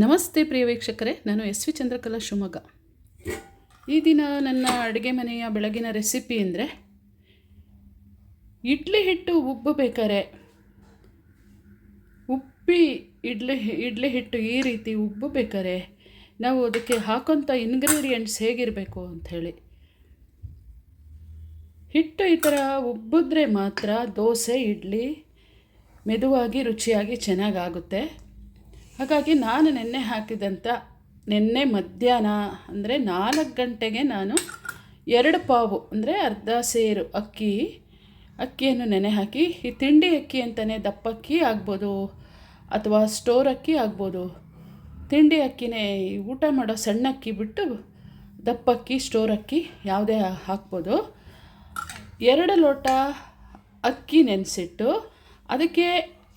ನಮಸ್ತೆ ಪ್ರಿಯ ವೀಕ್ಷಕರೇ, ನಾನು ಎಸ್ ವಿ ಚಂದ್ರಕಲಾ ಶಿವಮೊಗ್ಗ. ಈ ದಿನ ನನ್ನ ಅಡುಗೆ ಮನೆಯ ಬೆಳಗಿನ ರೆಸಿಪಿ ಅಂದರೆ ಇಡ್ಲಿ ಹಿಟ್ಟು ಉಬ್ಬಬೇಕಾರೆ ಇಡ್ಲಿ ಹಿಟ್ಟು ಈ ರೀತಿ ಉಬ್ಬಬೇಕಾರೆ ನಾವು ಅದಕ್ಕೆ ಹಾಕೋಂಥ ಇಂಗ್ರೀಡಿಯೆಂಟ್ಸ್ ಹೇಗಿರಬೇಕು ಅಂಥೇಳಿ. ಹಿಟ್ಟು ಈ ಥರ ಉಬ್ಬಿದ್ರೆ ಮಾತ್ರ ದೋಸೆ ಇಡ್ಲಿ ಮೆದುವಾಗಿ ರುಚಿಯಾಗಿ ಚೆನ್ನಾಗಾಗುತ್ತೆ. ಹಾಗಾಗಿ ನಾನು ನಿನ್ನೆ ಮಧ್ಯಾಹ್ನ ಅಂದರೆ 4 ಗಂಟೆಗೆ ನಾನು 2 ಪಾವು ಅಂದರೆ ಅರ್ಧ ಸೇರು ಅಕ್ಕಿಯನ್ನು ನೆನೆ ಹಾಕಿ, ಈ ತಿಂಡಿ ಅಕ್ಕಿ ಅಂತಲೇ ದಪ್ಪಕ್ಕಿ ಆಗ್ಬೋದು ಅಥವಾ ಸ್ಟೋರ್ ಅಕ್ಕಿ ಆಗ್ಬೋದು. ತಿಂಡಿ ಅಕ್ಕಿನೇ ಊಟ ಮಾಡೋ ಸಣ್ಣ ಅಕ್ಕಿ ಬಿಟ್ಟು ದಪ್ಪಕ್ಕಿ ಸ್ಟೋರ್ ಅಕ್ಕಿ ಯಾವುದೇ ಹಾಕ್ಬೋದು. 2 ಲೋಟ ಅಕ್ಕಿ ನೆನೆಸಿಟ್ಟು ಅದಕ್ಕೆ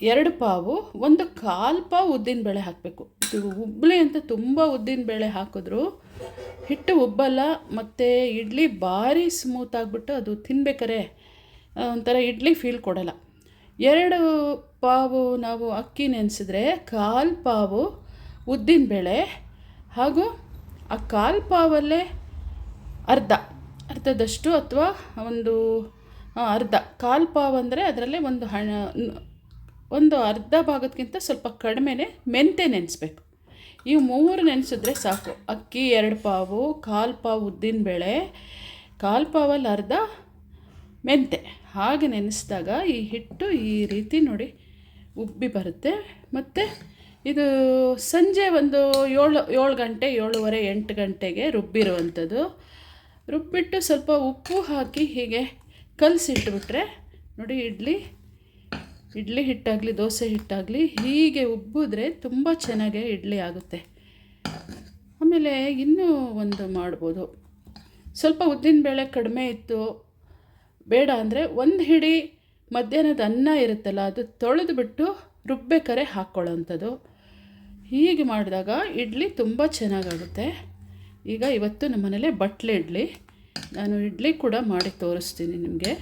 2 ಪಾವು, 1/4 ಪಾವು ಉದ್ದಿನಬೇಳೆ ಹಾಕಬೇಕು. ಇದು ಉಬ್ಬಲಿ ಅಂತ ತುಂಬ ಉದ್ದಿನಬೇಳೆ ಹಾಕಿದ್ರು ಹಿಟ್ಟು ಉಬ್ಬಲ್ಲ, ಮತ್ತು ಇಡ್ಲಿ ಭಾರಿ ಸ್ಮೂತ್ ಆಗಿಬಿಟ್ಟು ಅದು ತಿನ್ಬೇಕಾರೆ ಒಂಥರ ಇಡ್ಲಿ ಫೀಲ್ ಕೊಡಲ್ಲ. 2 ಪಾವು ನಾವು ಅಕ್ಕಿ ನೆನೆಸಿದ್ರೆ 1/4 ಪಾವು ಉದ್ದಿನಬೇಳೆ, ಹಾಗೂ ಆ 1/4 ಪಾವಲ್ಲೇ ಅರ್ಧದಷ್ಟು ಅಥವಾ ಅರ್ಧ 1/4 ಪಾವು ಅಂದರೆ ಅದರಲ್ಲೇ ಒಂದು ಅರ್ಧ ಭಾಗಕ್ಕಿಂತ ಸ್ವಲ್ಪ ಕಡಿಮೆನೇ ಮೆಂತೆ ನೆನೆಸ್ಬೇಕು. ಇವು 3 ನೆನೆಸಿದ್ರೆ ಸಾಕು. ಅಕ್ಕಿ 2 ಪಾವು, 1/4 ಪಾವು ಉದ್ದಿನಬೇಳೆ, 1/4 ಪಾವಲ್ಲಿ ಅರ್ಧ ಮೆಂತೆ, ಹಾಗೆ ನೆನೆಸಿದಾಗ ಈ ಹಿಟ್ಟು ಈ ರೀತಿ ನೋಡಿ ಉಬ್ಬಿ ಬರುತ್ತೆ. ಮತ್ತು ಇದು ಸಂಜೆ ಒಂದು 7 ಗಂಟೆ 7:30 8 ಗಂಟೆಗೆ ರುಬ್ಬಿರುವಂಥದ್ದು. ರುಬ್ಬಿಟ್ಟು ಸ್ವಲ್ಪ ಉಪ್ಪು ಹಾಕಿ ಹೀಗೆ ಕಲಸಿಟ್ಬಿಟ್ರೆ ನೋಡಿ ಇಡ್ಲಿ ಹಿಟ್ಟಾಗಲಿ ದೋಸೆ ಹಿಟ್ಟಾಗಲಿ ಹೀಗೆ ಉಬ್ಬಿದ್ರೆ ತುಂಬ ಚೆನ್ನಾಗೇ ಇಡ್ಲಿ ಆಗುತ್ತೆ. ಆಮೇಲೆ ಇನ್ನೂ ಒಂದು ಮಾಡ್ಬೋದು. ಸ್ವಲ್ಪ ಉದ್ದಿನಬೇಳೆ ಕಡಿಮೆ ಇತ್ತು ಬೇಡ ಅಂದರೆ 1 ಹಿಡಿ ಮಧ್ಯಾಹ್ನದ ಅನ್ನ ಇರುತ್ತಲ್ಲ, ಅದು ತೊಳೆದುಬಿಟ್ಟು ರುಬ್ಬೇಕಾರೆ ಹಾಕ್ಕೊಳ್ಳೋವಂಥದ್ದು. ಹೀಗೆ ಮಾಡಿದಾಗ ಇಡ್ಲಿ ತುಂಬ ಚೆನ್ನಾಗಾಗುತ್ತೆ. ಈಗ ಇವತ್ತು ನಮ್ಮ ಮನೇಲಿ ಬಟ್ಲೆ ಇಡ್ಲಿ, ನಾನು ಇಡ್ಲಿ ಕೂಡ ಮಾಡಿ ತೋರಿಸ್ತೀನಿ ನಿಮಗೆ.